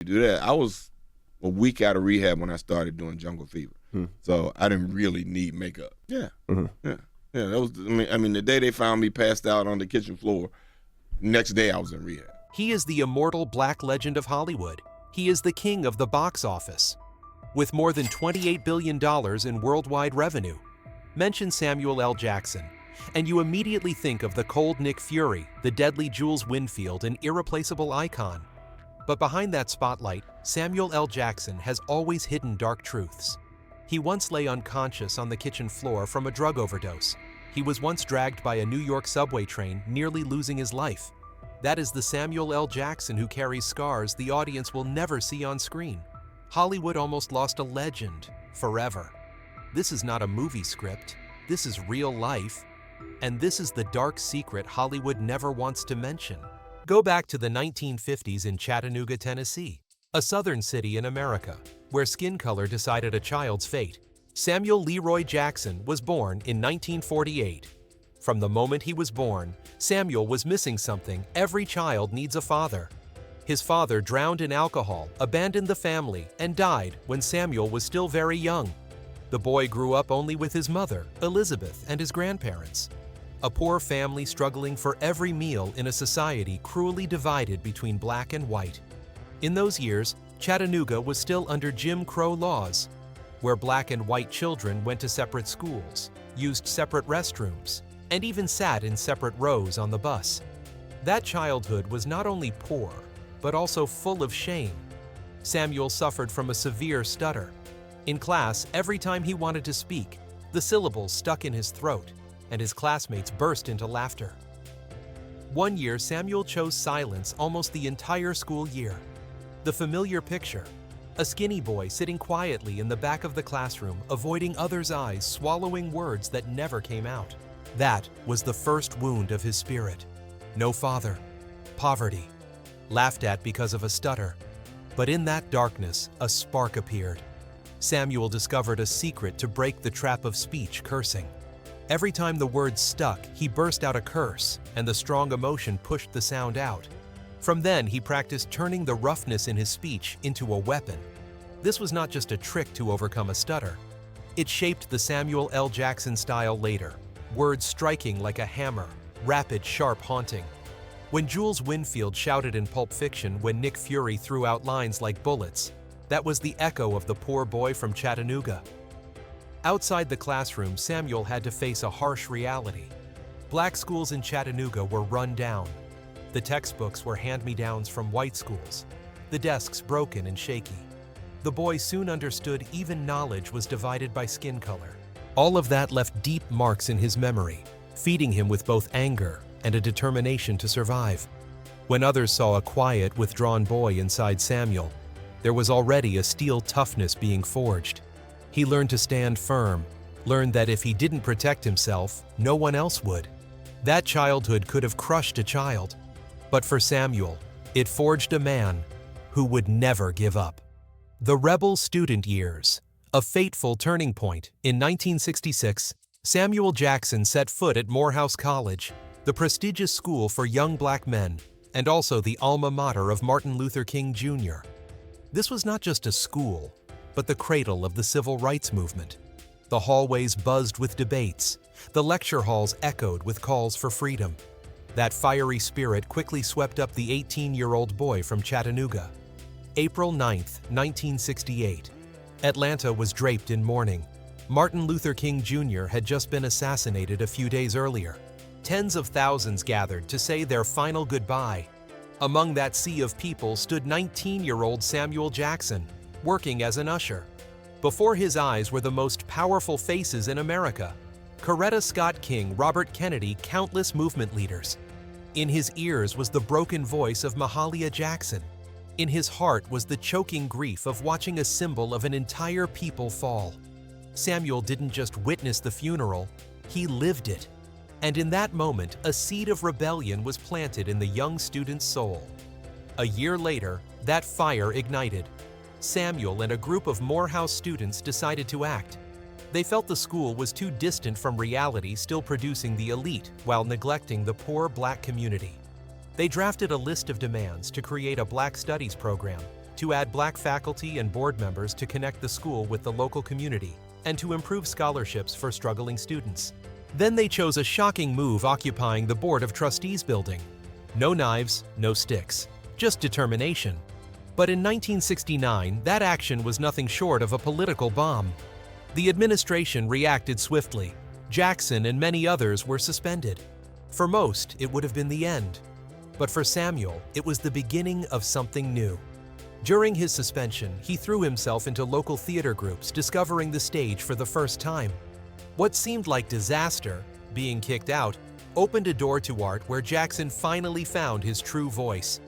Do that. I was a week out of rehab when I started doing Jungle Fever, so I didn't really need makeup. Yeah, yeah. That was. I mean, the day they found me passed out on the kitchen floor, next day I was in rehab. He is the immortal black legend of Hollywood. He is the king of the box office. With more than $28 billion in worldwide revenue. Mention Samuel L. Jackson, and you immediately think of the cold Nick Fury, the deadly Jules Winfield, an irreplaceable icon. But behind that spotlight, Samuel L. Jackson has always hidden dark truths. He once lay unconscious on the kitchen floor from a drug overdose. He was once dragged by a New York subway train, nearly losing his life. That is the Samuel L. Jackson who carries scars the audience will never see on screen. Hollywood almost lost a legend forever. This is not a movie script. This is real life. And this is the dark secret Hollywood never wants to mention. Go back to the 1950s in Chattanooga, Tennessee, a southern city in America, where skin color decided a child's fate. Samuel Leroy Jackson was born in 1948. From the moment he was born, Samuel was missing something every child needs a father. His father drowned in alcohol, abandoned the family, and died when Samuel was still very young. The boy grew up only with his mother, Elizabeth, and his grandparents. A poor family struggling for every meal in a society cruelly divided between black and white. In those years, Chattanooga was still under Jim Crow laws, where black and white children went to separate schools, used separate restrooms, and even sat in separate rows on the bus. That childhood was not only poor, but also full of shame. Samuel suffered from a severe stutter. In class, every time he wanted to speak, the syllables stuck in his throat, and his classmates burst into laughter. One year, Samuel chose silence almost the entire school year. The familiar picture, a skinny boy sitting quietly in the back of the classroom, avoiding others' eyes, swallowing words that never came out. That was the first wound of his spirit. No father, poverty, laughed at because of a stutter. But in that darkness, a spark appeared. Samuel discovered a secret to break the trap of speech, cursing. Every time the word stuck, he burst out a curse, and the strong emotion pushed the sound out. From then, he practiced turning the roughness in his speech into a weapon. This was not just a trick to overcome a stutter. It shaped the Samuel L. Jackson style later, words striking like a hammer, rapid, sharp, haunting. When Jules Winfield shouted in Pulp Fiction when Nick Fury threw out lines like bullets, that was the echo of the poor boy from Chattanooga. Outside the classroom, Samuel had to face a harsh reality. Black schools in Chattanooga were run down. The textbooks were hand-me-downs from white schools, the desks broken and shaky. The boy soon understood even knowledge was divided by skin color. All of that left deep marks in his memory, feeding him with both anger and a determination to survive. When others saw a quiet, withdrawn boy inside Samuel, there was already a steel toughness being forged. He learned to stand firm, learned that if he didn't protect himself, no one else would. That childhood could have crushed a child, but for Samuel, it forged a man who would never give up. The rebel student years, a fateful turning point. In 1966, Samuel Jackson set foot at Morehouse College, the prestigious school for young black men, and also the alma mater of Martin Luther King Jr. This was not just a school, but the cradle of the civil rights movement. The hallways buzzed with debates. The lecture halls echoed with calls for freedom. That fiery spirit quickly swept up the 18-year-old boy from Chattanooga. April 9, 1968. Atlanta was draped in mourning. Martin Luther King Jr. had just been assassinated a few days earlier. Tens of thousands gathered to say their final goodbye. Among that sea of people stood 19-year-old Samuel Jackson, working as an usher. Before his eyes were the most powerful faces in America: Coretta Scott King, Robert Kennedy, countless movement leaders. In his ears was the broken voice of Mahalia Jackson. In his heart was the choking grief of watching a symbol of an entire people fall. Samuel didn't just witness the funeral, he lived it. And in that moment, a seed of rebellion was planted in the young student's soul. A year later, that fire ignited. Samuel and a group of Morehouse students decided to act. They felt the school was too distant from reality, still producing the elite while neglecting the poor black community. They drafted a list of demands to create a Black Studies program, to add black faculty and board members to connect the school with the local community and to improve scholarships for struggling students. Then they chose a shocking move occupying the Board of Trustees building. No knives, no sticks, just determination. But in 1969, that action was nothing short of a political bomb. The administration reacted swiftly. Jackson and many others were suspended. For most, it would have been the end. But for Samuel, it was the beginning of something new. During his suspension, he threw himself into local theater groups, discovering the stage for the first time. What seemed like disaster, being kicked out, opened a door to art where Jackson finally found his true voice.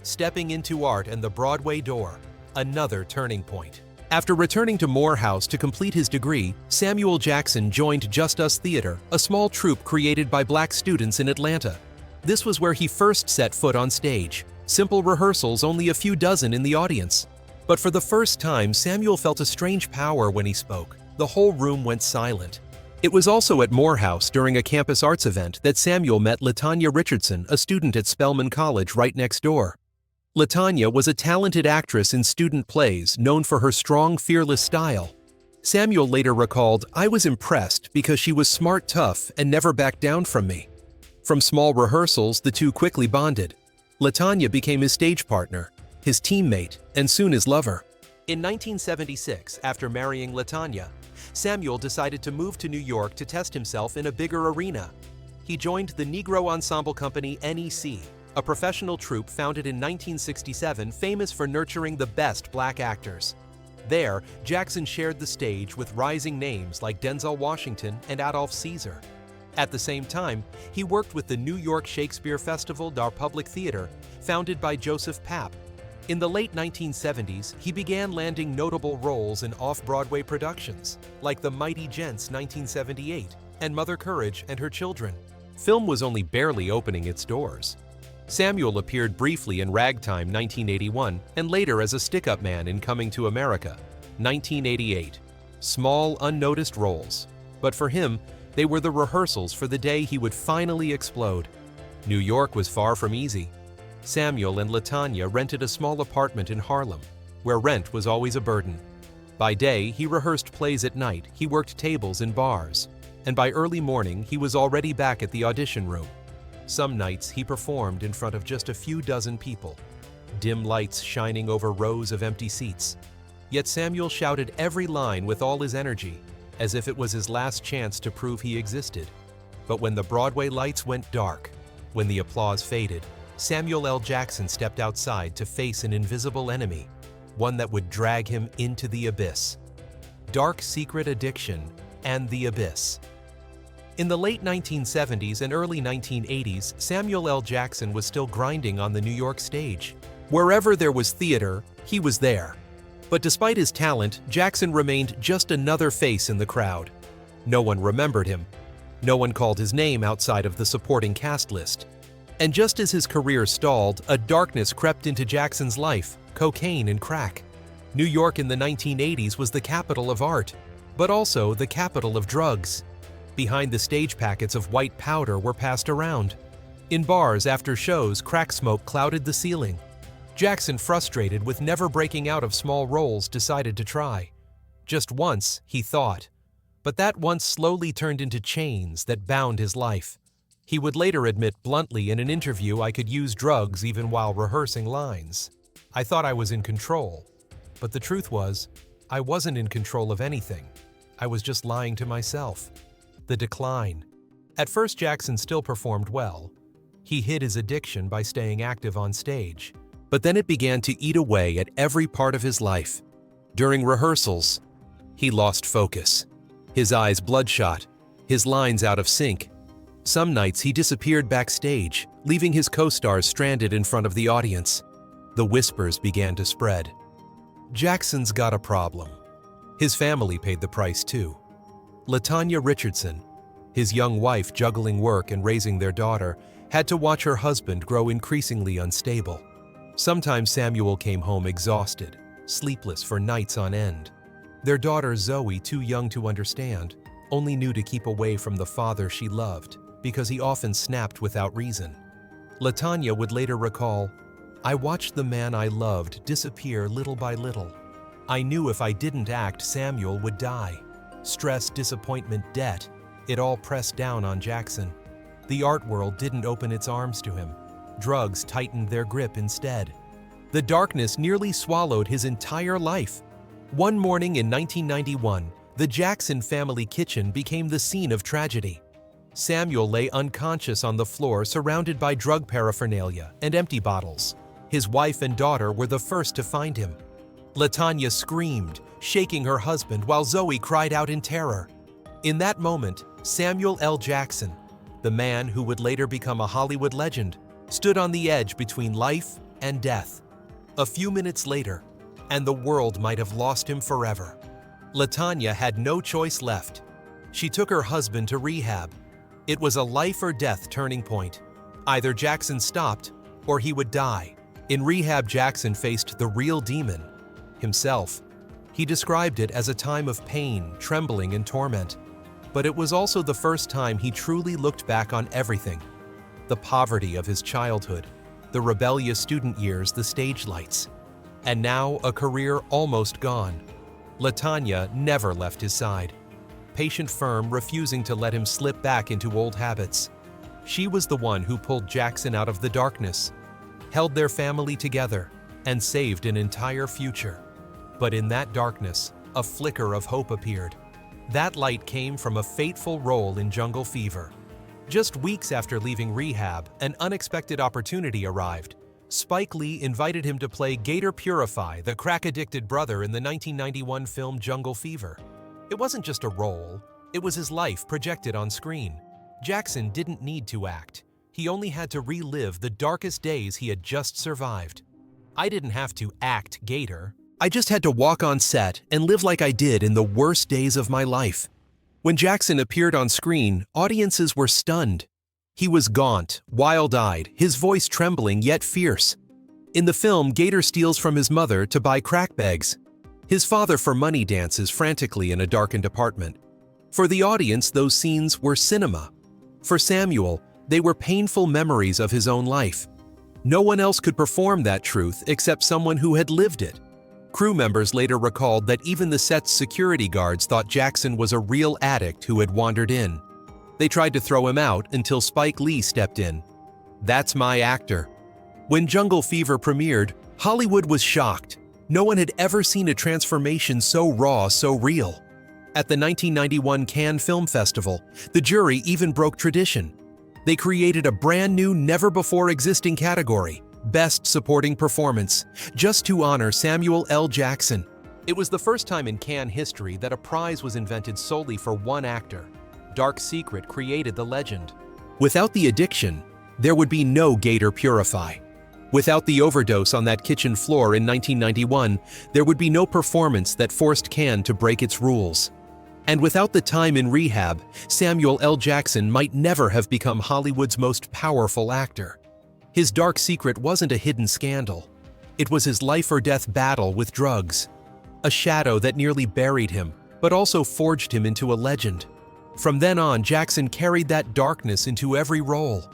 Stepping into art and the Broadway door, another turning point. After returning to Morehouse to complete his degree, Samuel Jackson joined Just Us Theater, a small troupe created by black students in Atlanta. This was where he first set foot on stage. Simple rehearsals, only a few dozen in the audience. But for the first time, Samuel felt a strange power when he spoke. The whole room went silent. It was also at Morehouse during a campus arts event that Samuel met LaTanya Richardson, a student at Spelman College right next door. LaTanya was a talented actress in student plays known for her strong, fearless style. Samuel later recalled, "I was impressed because she was smart, tough, and never backed down from me." From small rehearsals, the two quickly bonded. LaTanya became his stage partner, his teammate, and soon his lover. In 1976, after marrying LaTanya, Samuel decided to move to New York to test himself in a bigger arena. He joined the Negro ensemble company NEC, a professional troupe founded in 1967 famous for nurturing the best black actors. There, Jackson shared the stage with rising names like Denzel Washington and Adolph Caesar. At the same time, he worked with the New York Shakespeare Festival d'Art Public Theater, founded by Joseph Papp. In the late 1970s, he began landing notable roles in off-Broadway productions, like The Mighty Gents 1978 and Mother Courage and Her Children. Film was only barely opening its doors. Samuel appeared briefly in Ragtime 1981 and later as a stick-up man in Coming to America 1988. Small, unnoticed roles. But for him, they were the rehearsals for the day he would finally explode. New York was far from easy. Samuel and LaTanya rented a small apartment in Harlem, where rent was always a burden. By day, he rehearsed plays. At night, he worked tables in bars. And by early morning, he was already back at the audition room. Some nights, he performed in front of just a few dozen people, dim lights shining over rows of empty seats. Yet Samuel shouted every line with all his energy, as if it was his last chance to prove he existed. But when the Broadway lights went dark, when the applause faded, Samuel L. Jackson stepped outside to face an invisible enemy, one that would drag him into the abyss. Dark secret addiction and the abyss. In the late 1970s and early 1980s, Samuel L. Jackson was still grinding on the New York stage. Wherever there was theater, he was there. But despite his talent, Jackson remained just another face in the crowd. No one remembered him. No one called his name outside of the supporting cast list. And just as his career stalled, a darkness crept into Jackson's life: cocaine and crack. New York in the 1980s was the capital of art, but also the capital of drugs. Behind the stage, packets of white powder were passed around. In bars after shows, crack smoke clouded the ceiling. Jackson, frustrated with never breaking out of small roles, decided to try. Just once, he thought. But that once slowly turned into chains that bound his life. He would later admit bluntly in an interview, "I could use drugs even while rehearsing lines. I thought I was in control. But the truth was, I wasn't in control of anything. I was just lying to myself." The decline. At first, Jackson still performed well. He hid his addiction by staying active on stage. But then it began to eat away at every part of his life. During rehearsals, he lost focus. His eyes bloodshot, his lines out of sync. Some nights he disappeared backstage, leaving his co-stars stranded in front of the audience. The whispers began to spread. Jackson's got a problem. His family paid the price too. LaTanya Richardson, his young wife juggling work and raising their daughter, had to watch her husband grow increasingly unstable. Sometimes Samuel came home exhausted, sleepless for nights on end. Their daughter Zoe, too young to understand, only knew to keep away from the father she loved because he often snapped without reason. LaTanya would later recall, I watched the man I loved disappear little by little. I knew if I didn't act, Samuel would die. Stress, disappointment, debt, it all pressed down on Jackson. The art world didn't open its arms to him. Drugs tightened their grip instead. The darkness nearly swallowed his entire life. One morning in 1991, the Jackson family kitchen became the scene of tragedy. Samuel lay unconscious on the floor, surrounded by drug paraphernalia and empty bottles. His wife and daughter were the first to find him. LaTanya screamed, shaking her husband, while Zoe cried out in terror. In that moment, Samuel L. Jackson, the man who would later become a Hollywood legend, stood on the edge between life and death. A few minutes later, and the world might have lost him forever. LaTanya had no choice left. She took her husband to rehab. It was a life or death turning point. Either Jackson stopped, or he would die. In rehab, Jackson faced the real demon, himself. He described it as a time of pain, trembling, and torment. But it was also the first time he truly looked back on everything. The poverty of his childhood, the rebellious student years, the stage lights. And now a career almost gone. LaTanya never left his side, patient, firm, refusing to let him slip back into old habits. She was the one who pulled Jackson out of the darkness, held their family together, and saved an entire future. But in that darkness, a flicker of hope appeared. That light came from a fateful role in Jungle Fever. Just weeks after leaving rehab, an unexpected opportunity arrived. Spike Lee invited him to play Gator Purify, the crack-addicted brother in the 1991 film Jungle Fever. It wasn't just a role, it was his life projected on screen. Jackson didn't need to act. He only had to relive the darkest days he had just survived. I didn't have to act Gator. I just had to walk on set and live like I did in the worst days of my life. When Jackson appeared on screen, audiences were stunned. He was gaunt, wild-eyed, his voice trembling yet fierce. In the film, Gator steals from his mother to buy crack bags. His father for money dances frantically in a darkened apartment. For the audience, those scenes were cinema. For Samuel, they were painful memories of his own life. No one else could perform that truth except someone who had lived it. Crew members later recalled that even the set's security guards thought Jackson was a real addict who had wandered in. They tried to throw him out until Spike Lee stepped in. That's my actor. When Jungle Fever premiered, Hollywood was shocked. No one had ever seen a transformation so raw, so real. At the 1991 Cannes Film Festival, the jury even broke tradition. They created a brand new, never-before-existing category, Best Supporting Performance, just to honor Samuel L. Jackson. It was the first time in Cannes history that a prize was invented solely for one actor. Dark Secret created the legend. Without the addiction, there would be no Gator Purify. Without the overdose on that kitchen floor in 1991, there would be no performance that forced Cannes to break its rules. And without the time in rehab, Samuel L. Jackson might never have become Hollywood's most powerful actor. His dark secret wasn't a hidden scandal. It was his life-or-death battle with drugs. A shadow that nearly buried him, but also forged him into a legend. From then on, Jackson carried that darkness into every role.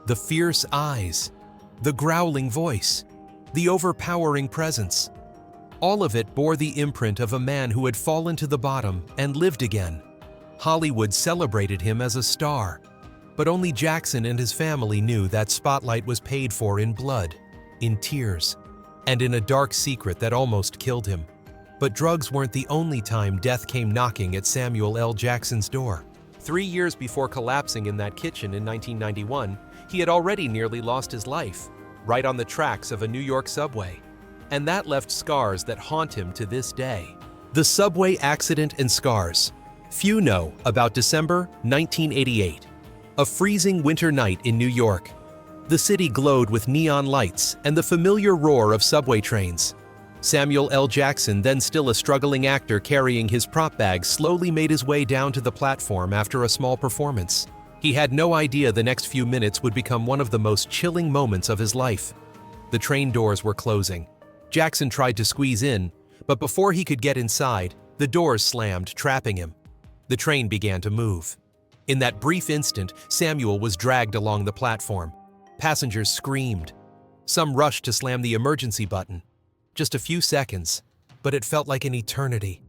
The fierce eyes, the growling voice, the overpowering presence. All of it bore the imprint of a man who had fallen to the bottom and lived again. Hollywood celebrated him as a star, but only Jackson and his family knew that spotlight was paid for in blood, in tears, and in a dark secret that almost killed him. But drugs weren't the only time death came knocking at Samuel L. Jackson's door. 3 years before collapsing in that kitchen in 1991, he had already nearly lost his life, right on the tracks of a New York subway. And that left scars that haunt him to this day. The subway accident and scars. Few know about December 1988, a freezing winter night in New York. The city glowed with neon lights and the familiar roar of subway trains. Samuel L. Jackson, then still a struggling actor carrying his prop bag, slowly made his way down to the platform after a small performance. He had no idea the next few minutes would become one of the most chilling moments of his life. The train doors were closing. Jackson tried to squeeze in, but before he could get inside, the doors slammed, trapping him. The train began to move. In that brief instant, Samuel was dragged along the platform. Passengers screamed. Some rushed to slam the emergency button. Just a few seconds, but it felt like an eternity.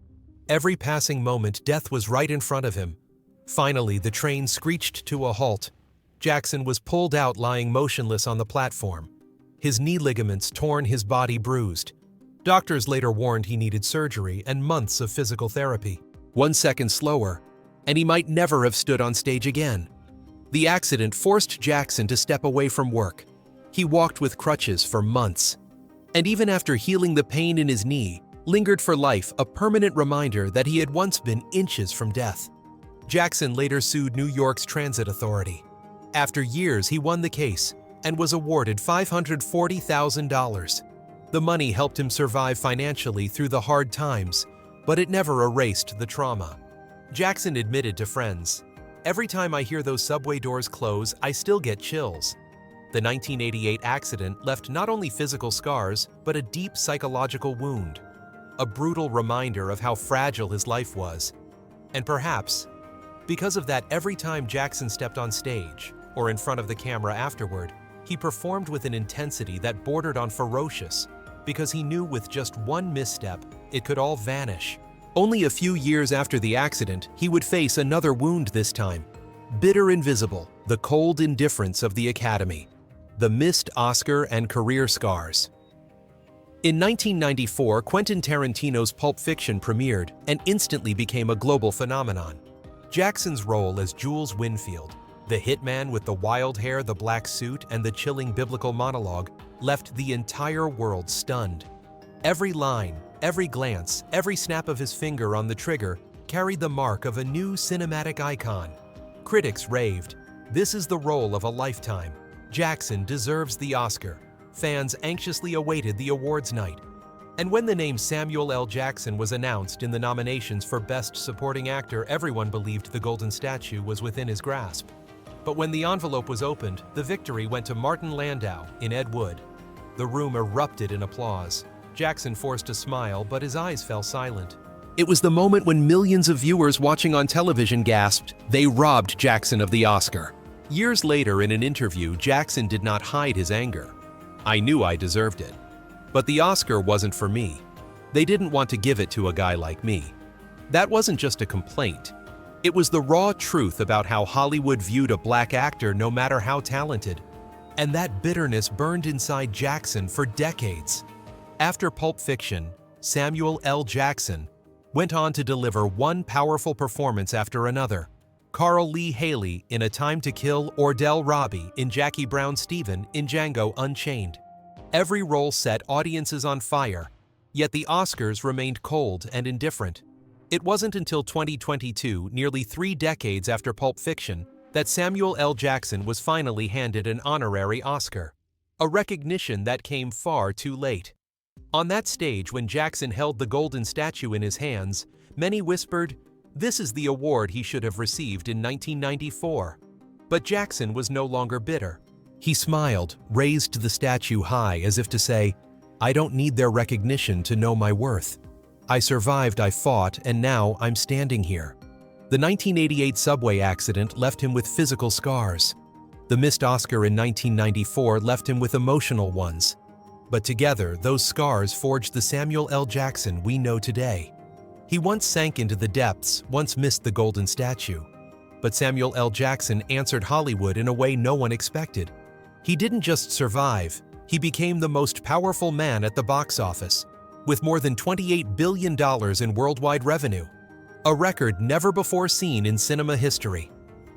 Every passing moment, death was right in front of him. Finally, the train screeched to a halt. Jackson was pulled out lying motionless on the platform. His knee ligaments torn, his body bruised. Doctors later warned he needed surgery and months of physical therapy. 1 second slower, and he might never have stood on stage again. The accident forced Jackson to step away from work. He walked with crutches for months. And even after healing, the pain in his knee lingered for life, a permanent reminder that he had once been inches from death. Jackson later sued New York's Transit Authority. After years, he won the case and was awarded $540,000. The money helped him survive financially through the hard times, but it never erased the trauma. Jackson admitted to friends, "Every time I hear those subway doors close, I still get chills." The 1988 accident left not only physical scars, but a deep psychological wound, a brutal reminder of how fragile his life was. And perhaps, because of that, every time Jackson stepped on stage or in front of the camera afterward, he performed with an intensity that bordered on ferocious, because he knew with just one misstep, it could all vanish. Only a few years after the accident, he would face another wound this time. Bitter invisible, the cold indifference of the Academy. The missed Oscar and career scars. In 1994, Quentin Tarantino's Pulp Fiction premiered and instantly became a global phenomenon. Jackson's role as Jules Winfield, the hitman with the wild hair, the black suit, and the chilling biblical monologue, left the entire world stunned. Every line, every glance, every snap of his finger on the trigger carried the mark of a new cinematic icon. Critics raved, "This is the role of a lifetime. Jackson deserves the Oscar." Fans anxiously awaited the awards night. And when the name Samuel L. Jackson was announced in the nominations for Best Supporting Actor, everyone believed the Golden Statue was within his grasp. But when the envelope was opened, the victory went to Martin Landau in Ed Wood. The room erupted in applause. Jackson forced a smile, but his eyes fell silent. It was the moment when millions of viewers watching on television gasped, "They robbed Jackson of the Oscar." Years later, in an interview, Jackson did not hide his anger. "I knew I deserved it. But the Oscar wasn't for me. They didn't want to give it to a guy like me." That wasn't just a complaint. It was the raw truth about how Hollywood viewed a black actor, no matter how talented. And that bitterness burned inside Jackson for decades. After Pulp Fiction, Samuel L. Jackson went on to deliver one powerful performance after another. Carl Lee Haley in A Time to Kill, or Ordell Robbie in Jackie Brown Steven in Django Unchained. Every role set audiences on fire, yet the Oscars remained cold and indifferent. It wasn't until 2022, nearly 3 decades after Pulp Fiction, that Samuel L. Jackson was finally handed an honorary Oscar, a recognition that came far too late. On that stage, when Jackson held the golden statue in his hands, many whispered, "This is the award he should have received in 1994. But Jackson was no longer bitter. He smiled, raised the statue high as if to say, "I don't need their recognition to know my worth. I survived, I fought, and now I'm standing here." The 1988 subway accident left him with physical scars. The missed Oscar in 1994 left him with emotional ones. But together, those scars forged the Samuel L. Jackson we know today. He once sank into the depths, once missed the golden statue. But Samuel L. Jackson answered Hollywood in a way no one expected. He didn't just survive, he became the most powerful man at the box office, with more than $28 billion in worldwide revenue, a record never before seen in cinema history.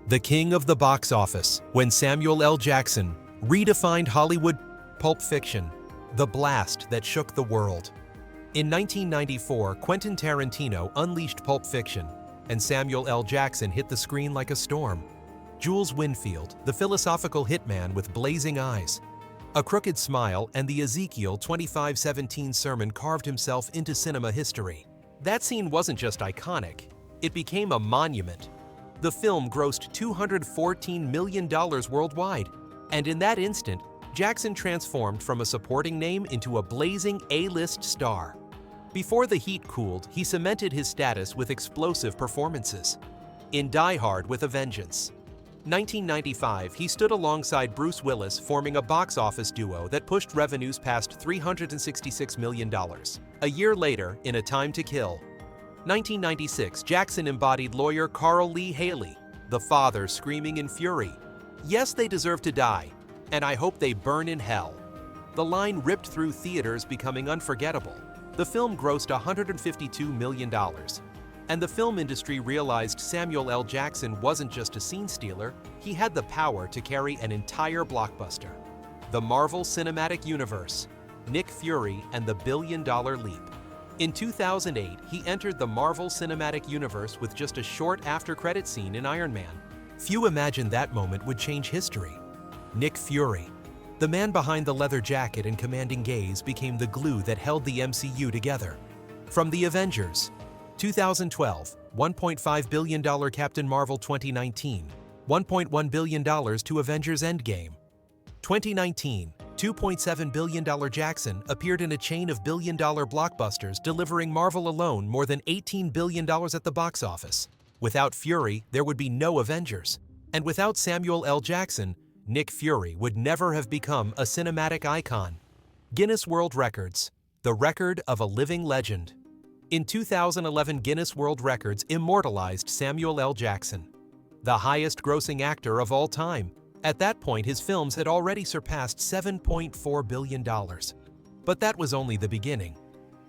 The king of the box office, when Samuel L. Jackson redefined Hollywood. Pulp Fiction, the blast that shook the world. In 1994, Quentin Tarantino unleashed Pulp Fiction, and Samuel L. Jackson hit the screen like a storm. Jules Winfield, the philosophical hitman with blazing eyes, a crooked smile, and the Ezekiel 25:17 sermon carved himself into cinema history. That scene wasn't just iconic, it became a monument. The film grossed $214 million worldwide, and in that instant, Jackson transformed from a supporting name into a blazing A-list star. Before the heat cooled, he cemented his status with explosive performances. In Die Hard with a Vengeance, 1995, he stood alongside Bruce Willis, forming a box office duo that pushed revenues past $366 million. A year later, in A Time to Kill, 1996, Jackson embodied lawyer Carl Lee Haley, the father screaming in fury, "Yes, they deserve to die, and I hope they burn in hell." The line ripped through theaters, becoming unforgettable. The film grossed $152 million, and the film industry realized Samuel L. Jackson wasn't just a scene stealer, he had the power to carry an entire blockbuster. The Marvel Cinematic Universe, Nick Fury and the Billion-Dollar Leap. In 2008, he entered the Marvel Cinematic Universe with just a short after-credit scene in Iron Man. Few imagined that moment would change history. Nick Fury, the man behind the leather jacket and commanding gaze, became the glue that held the MCU together. From The Avengers, 2012, $1.5 billion Captain Marvel 2019, $1.1 billion to Avengers Endgame. 2019, $2.7 billion Jackson appeared in a chain of billion-dollar blockbusters, delivering Marvel alone more than $18 billion at the box office. Without Fury, there would be no Avengers. And without Samuel L. Jackson, Nick Fury would never have become a cinematic icon. Guinness World Records, the record of a living legend. In 2011, Guinness World Records immortalized Samuel L. Jackson, the highest-grossing actor of all time. At that point, his films had already surpassed $7.4 billion. But that was only the beginning.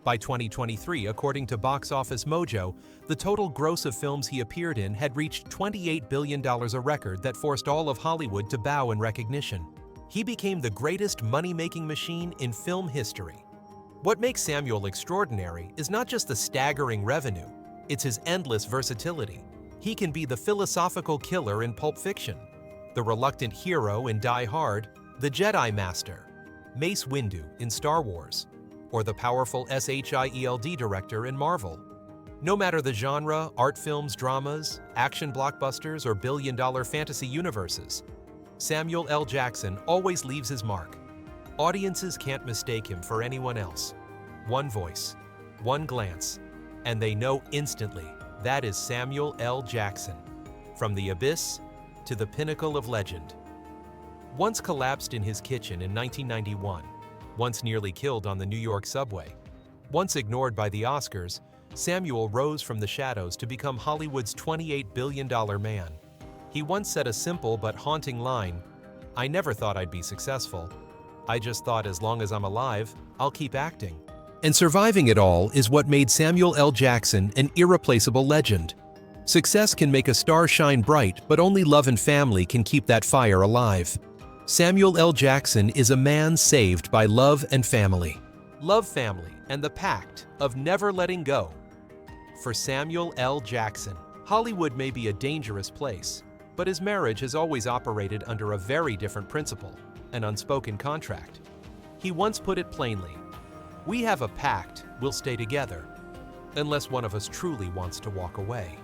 By 2023, according to Box Office Mojo, the total gross of films he appeared in had reached $28 billion, a record that forced all of Hollywood to bow in recognition. He became the greatest money-making machine in film history. What makes Samuel extraordinary is not just the staggering revenue, it's his endless versatility. He can be the philosophical killer in Pulp Fiction, the reluctant hero in Die Hard, the Jedi Master, Mace Windu in Star Wars, or the powerful SHIELD director in Marvel. No matter the genre, art films, dramas, action blockbusters, or billion-dollar fantasy universes, Samuel L. Jackson always leaves his mark. Audiences can't mistake him for anyone else. One voice, one glance, and they know instantly that is Samuel L. Jackson. From the abyss to the pinnacle of legend. Once collapsed in his kitchen in 1991, once nearly killed on the New York subway, once ignored by the Oscars, Samuel rose from the shadows to become Hollywood's $28 billion man. He once said a simple but haunting line, "I never thought I'd be successful. I just thought as long as I'm alive, I'll keep acting." And surviving it all is what made Samuel L. Jackson an irreplaceable legend. Success can make a star shine bright, but only love and family can keep that fire alive. Samuel L. Jackson is a man saved by love and family. Love, family, and the pact of never letting go. For Samuel L. Jackson, Hollywood may be a dangerous place, but his marriage has always operated under a very different principle, an unspoken contract. He once put it plainly, "We have a pact, we'll stay together, unless one of us truly wants to walk away."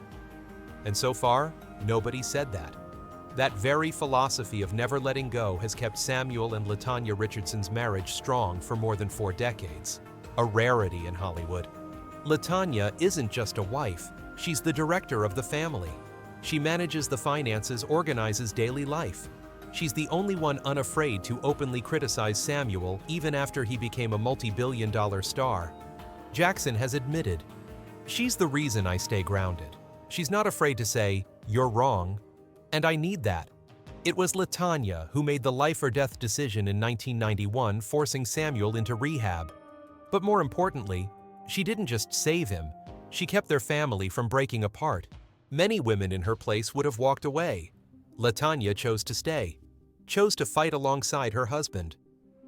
And so far, nobody said that. That very philosophy of never letting go has kept Samuel and LaTanya Richardson's marriage strong for more than 4 decades, a rarity in Hollywood. LaTanya isn't just a wife, she's the director of the family. She manages the finances, organizes daily life. She's the only one unafraid to openly criticize Samuel even after he became a multi-billion-dollar star. Jackson has admitted, "She's the reason I stay grounded. She's not afraid to say, 'You're wrong,' and I need that." It was LaTanya who made the life-or-death decision in 1991, forcing Samuel into rehab. But more importantly, she didn't just save him, she kept their family from breaking apart. Many women in her place would have walked away. LaTanya chose to stay, chose to fight alongside her husband.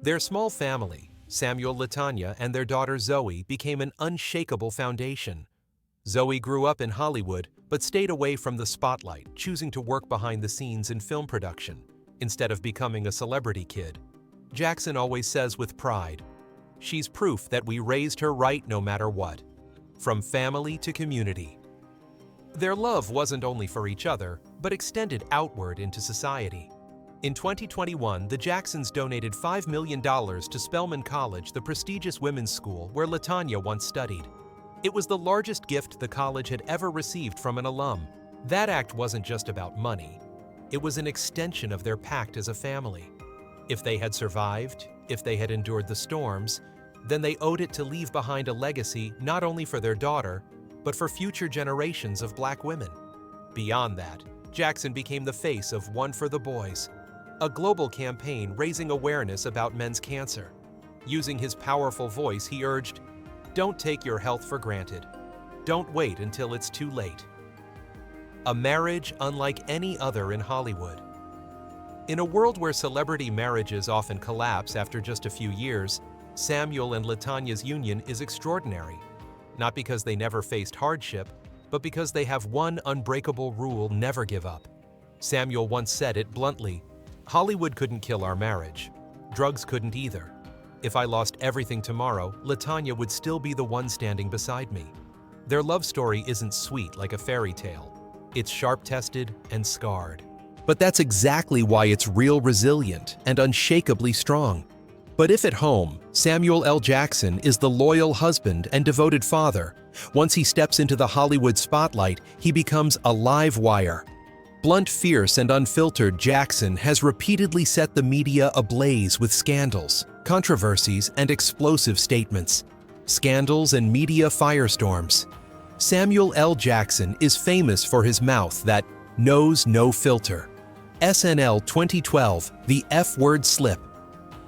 Their small family, Samuel, LaTanya, and their daughter Zoe, became an unshakable foundation. Zoe grew up in Hollywood, but stayed away from the spotlight, choosing to work behind the scenes in film production, instead of becoming a celebrity kid. Jackson always says with pride, "She's proof that we raised her right no matter what." From family to community. Their love wasn't only for each other, but extended outward into society. In 2021, the Jacksons donated $5 million to Spelman College, the prestigious women's school where LaTanya once studied. It was the largest gift the college had ever received from an alum. That act wasn't just about money. It was an extension of their pact as a family. If they had survived, if they had endured the storms, then they owed it to leave behind a legacy not only for their daughter, but for future generations of Black women. Beyond that, Jackson became the face of One for the Boys, a global campaign raising awareness about men's cancer. Using his powerful voice, he urged, "Don't take your health for granted. Don't wait until it's too late." A marriage unlike any other in Hollywood. In a world where celebrity marriages often collapse after just a few years, Samuel and LaTonya's union is extraordinary, not because they never faced hardship, but because they have one unbreakable rule: never give up. Samuel once said it bluntly, "Hollywood couldn't kill our marriage. Drugs couldn't either. If I lost everything tomorrow, LaTonya would still be the one standing beside me." Their love story isn't sweet like a fairy tale. It's sharp-tested and scarred. But that's exactly why it's real resilient and unshakably strong. But if at home, Samuel L. Jackson is the loyal husband and devoted father, once he steps into the Hollywood spotlight, he becomes a live wire. Blunt, fierce, and unfiltered, Jackson has repeatedly set the media ablaze with scandals, controversies, and explosive statements. Scandals and media firestorms. Samuel L. Jackson is famous for his mouth that knows no filter. SNL 2012, The F-Word Slip.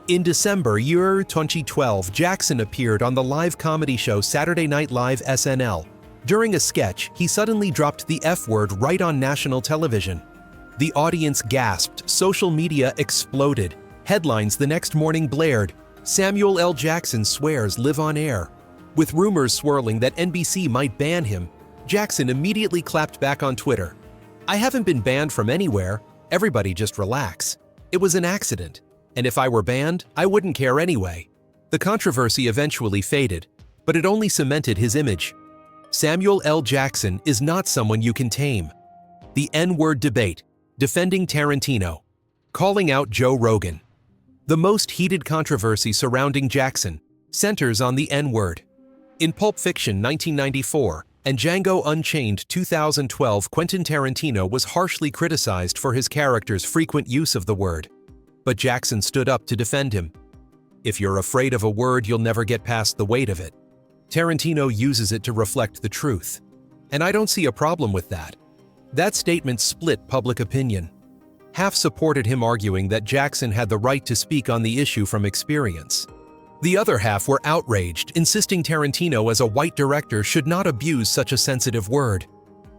In December 2012, Jackson appeared on the live comedy show Saturday Night Live SNL. During a sketch, he suddenly dropped the F-word right on national television. The audience gasped, social media exploded, headlines the next morning blared, "Samuel L. Jackson swears live on air." With rumors swirling that NBC might ban him, Jackson immediately clapped back on Twitter. "I haven't been banned from anywhere. Everybody just relax. It was an accident. And if I were banned, I wouldn't care anyway." The controversy eventually faded, but it only cemented his image. Samuel L. Jackson is not someone you can tame. The N-word debate, defending Tarantino, calling out Joe Rogan. The most heated controversy surrounding Jackson centers on the N-word. In Pulp Fiction 1994 and Django Unchained 2012, Quentin Tarantino was harshly criticized for his character's frequent use of the word. But Jackson stood up to defend him. "If you're afraid of a word, you'll never get past the weight of it." Tarantino uses it to reflect the truth. And I don't see a problem with that. That statement split public opinion. Half supported him, arguing that Jackson had the right to speak on the issue from experience. The other half were outraged, insisting Tarantino as a white director should not abuse such a sensitive word.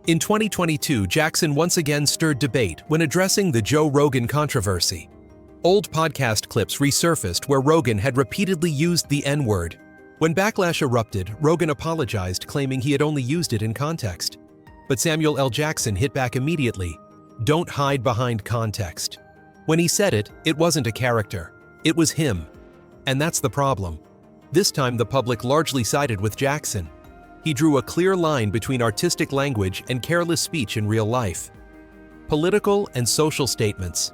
In 2022, Jackson once again stirred debate when addressing the Joe Rogan controversy. Old podcast clips resurfaced where Rogan had repeatedly used the N-word. When backlash erupted, Rogan apologized, claiming he had only used it in context. But Samuel L. Jackson hit back immediately. "Don't hide behind context." When he said it, it wasn't a character. It was him. And that's the problem. This time the public largely sided with Jackson. He drew a clear line between artistic language and careless speech in real life. Political and social statements.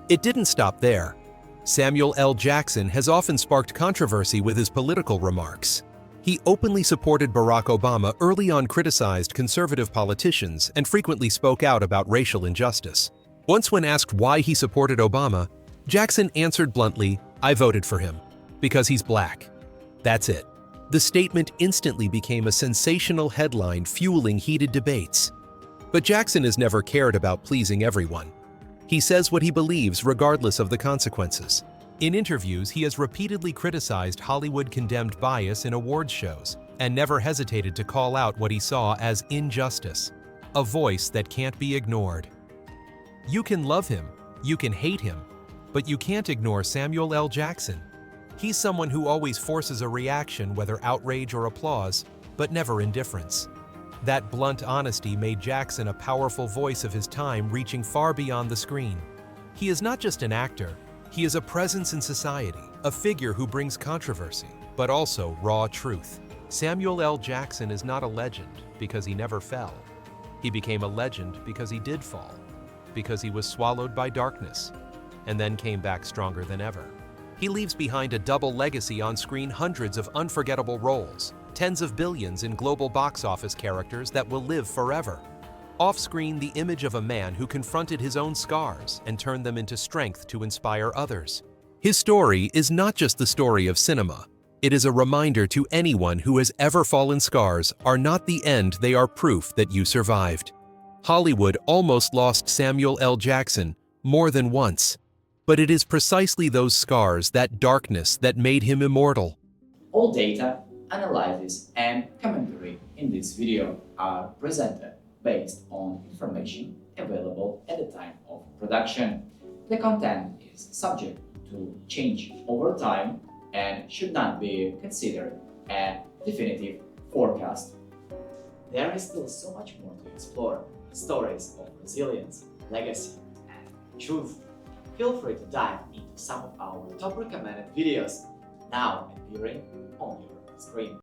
It didn't stop there. Samuel L. Jackson has often sparked controversy with his political remarks. He openly supported Barack Obama, early on criticized conservative politicians, and frequently spoke out about racial injustice. Once, when asked why he supported Obama, Jackson answered bluntly, "I voted for him because he's black." That's it. The statement instantly became a sensational headline, fueling heated debates. But Jackson has never cared about pleasing everyone. He says what he believes regardless of the consequences. In interviews, he has repeatedly criticized Hollywood-condemned bias in awards shows and never hesitated to call out what he saw as injustice, a voice that can't be ignored. You can love him, you can hate him, but you can't ignore Samuel L. Jackson. He's someone who always forces a reaction, whether outrage or applause, but never indifference. That blunt honesty made Jackson a powerful voice of his time, reaching far beyond the screen. He is not just an actor, he is a presence in society, a figure who brings controversy, but also raw truth. Samuel L. Jackson is not a legend because he never fell. He became a legend because he did fall, because he was swallowed by darkness, and then came back stronger than ever. He leaves behind a double legacy on screen: hundreds of unforgettable roles, tens of billions in global box office characters that will live forever. Off-screen, the image of a man who confronted his own scars and turned them into strength to inspire others. His story is not just the story of cinema. It is a reminder to anyone who has ever fallen scars are not the end, they are proof that you survived. Hollywood almost lost Samuel L. Jackson more than once, but it is precisely those scars, that darkness, that made him immortal. All data, analysis, and commentary in this video are presented based on information available at the time of production. The content is subject to change over time and should not be considered a definitive forecast. There is still so much more to explore: stories of resilience, legacy, and truth. Feel free to dive into some of our top recommended videos now appearing on your screen.